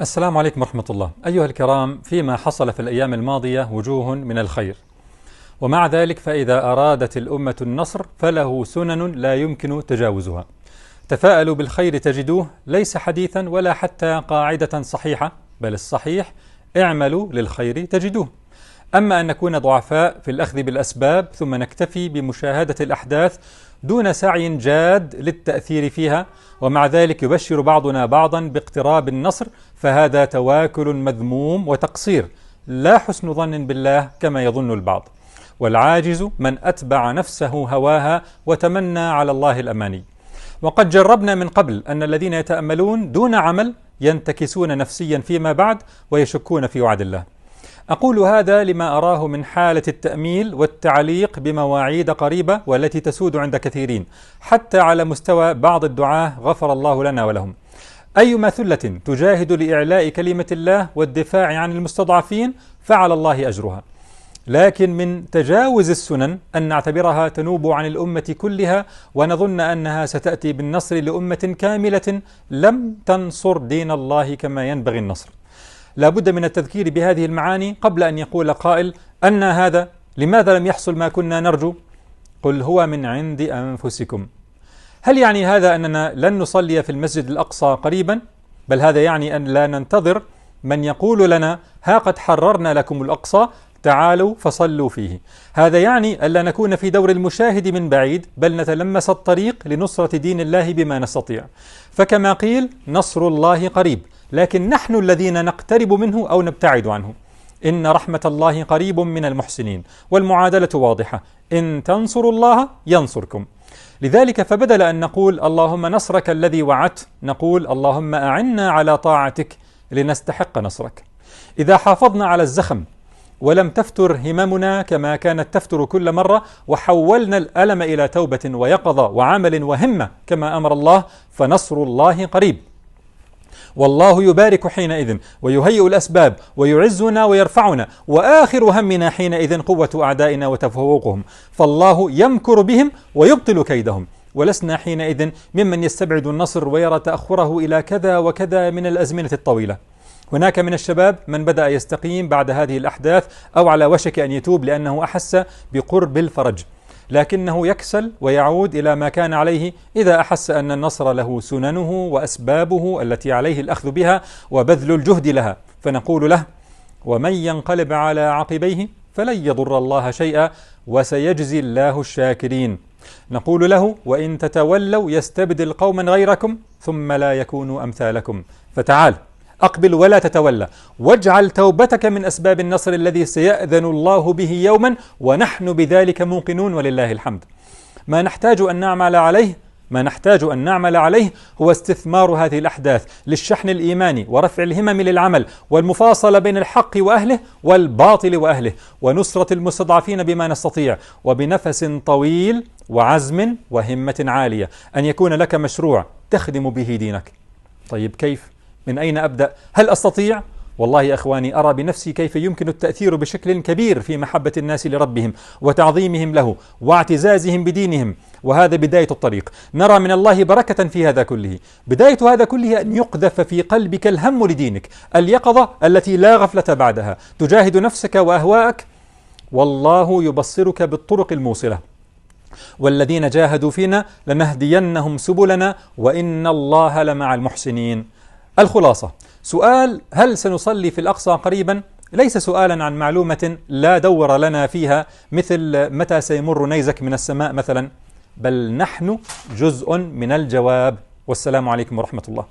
السلام عليكم ورحمة الله. أيها الكرام، فيما حصل في الأيام الماضية وجوه من الخير، ومع ذلك فإذا أرادت الأمة النصر فله سنن لا يمكن تجاوزها. تفاءلوا بالخير تجدوه ليس حديثا ولا حتى قاعدة صحيحة، بل الصحيح اعملوا للخير تجدوه. أما أن نكون ضعفاء في الأخذ بالأسباب ثم نكتفي بمشاهدة الأحداث دون سعي جاد للتأثير فيها، ومع ذلك يبشر بعضنا بعضا باقتراب النصر، فهذا تواكل مذموم وتقصير، لا حسن ظن بالله كما يظن البعض. والعاجز من أتبع نفسه هواها وتمنى على الله الأماني. وقد جربنا من قبل أن الذين يتأملون دون عمل ينتكسون نفسيا فيما بعد ويشكون في وعد الله. أقول هذا لما أراه من حالة التأميل والتعليق بمواعيد قريبة والتي تسود عند كثيرين، حتى على مستوى بعض الدعاة غفر الله لنا ولهم. أيما ثلة تجاهد لإعلاء كلمة الله والدفاع عن المستضعفين فعلى الله أجرها، لكن من تجاوز السنن أن نعتبرها تنوب عن الأمة كلها ونظن أنها ستأتي بالنصر لأمة كاملة لم تنصر دين الله كما ينبغي النصر. لا بد من التذكير بهذه المعاني قبل أن يقول قائل: أن هذا؟ لماذا لم يحصل ما كنا نرجو؟ قل هو من عند أنفسكم. هل يعني هذا أننا لن نصلي في المسجد الأقصى قريبا؟ بل هذا يعني أن لا ننتظر من يقول لنا: ها قد حررنا لكم الأقصى، تعالوا فصلوا فيه. هذا يعني ألا نكون في دور المشاهد من بعيد، بل نتلمس الطريق لنصرة دين الله بما نستطيع. فكما قيل: نصر الله قريب، لكن نحن الذين نقترب منه أو نبتعد عنه. إن رحمة الله قريب من المحسنين، والمعادلة واضحة: إن تنصروا الله ينصركم. لذلك فبدل أن نقول اللهم نصرك الذي وعدت، نقول اللهم أعنا على طاعتك لنستحق نصرك. إذا حافظنا على الزخم ولم تفتر هممنا كما كانت تفتر كل مرة، وحولنا الألم إلى توبة ويقظة وعمل وهمة كما أمر الله، فنصر الله قريب. والله يبارك حينئذ ويهيئ الأسباب ويعزنا ويرفعنا، وآخر همنا حينئذ قوة أعدائنا وتفوقهم، فالله يمكر بهم ويبطل كيدهم، ولسنا حينئذ ممن يستبعد النصر ويرى تأخره إلى كذا وكذا من الأزمنة الطويلة. هناك من الشباب من بدأ يستقيم بعد هذه الأحداث أو على وشك أن يتوب لأنه أحس بقرب الفرج، لكنه يكسل ويعود إلى ما كان عليه إذا أحس أن النصر له سننه وأسبابه التي عليه الأخذ بها وبذل الجهد لها. فنقول له: ومن ينقلب على عقبيه فلن يضر الله شيئا وسيجزي الله الشاكرين. نقول له: وإن تتولوا يستبدل قوما غيركم ثم لا يكونوا أمثالكم. فتعال، أقبل ولا تتولى، واجعل توبتك من أسباب النصر الذي سيأذن الله به يوما، ونحن بذلك موقنون ولله الحمد. ما نحتاج أن نعمل عليه هو استثمار هذه الأحداث للشحن الإيماني ورفع الهمم للعمل والمفاصلة بين الحق وأهله والباطل وأهله، ونصرة المستضعفين بما نستطيع، وبنفس طويل وعزم وهمة عالية، أن يكون لك مشروع تخدم به دينك. طيب كيف؟ من أين أبدأ؟ هل أستطيع؟ والله يا أخواني أرى بنفسي كيف يمكن التأثير بشكل كبير في محبة الناس لربهم وتعظيمهم له واعتزازهم بدينهم، وهذا بداية الطريق. نرى من الله بركة في هذا كله. بداية هذا كله أن يقذف في قلبك الهم لدينك، اليقظة التي لا غفلة بعدها، تجاهد نفسك وأهواءك، والله يبصرك بالطرق الموصلة. والذين جاهدوا فينا لنهدينهم سبلنا وإن الله لمع المحسنين. الخلاصة: سؤال هل سنصلي في الأقصى قريبا ليس سؤالا عن معلومة لا دور لنا فيها، مثل متى سيمر نيزك من السماء مثلا، بل نحن جزء من الجواب. والسلام عليكم ورحمة الله.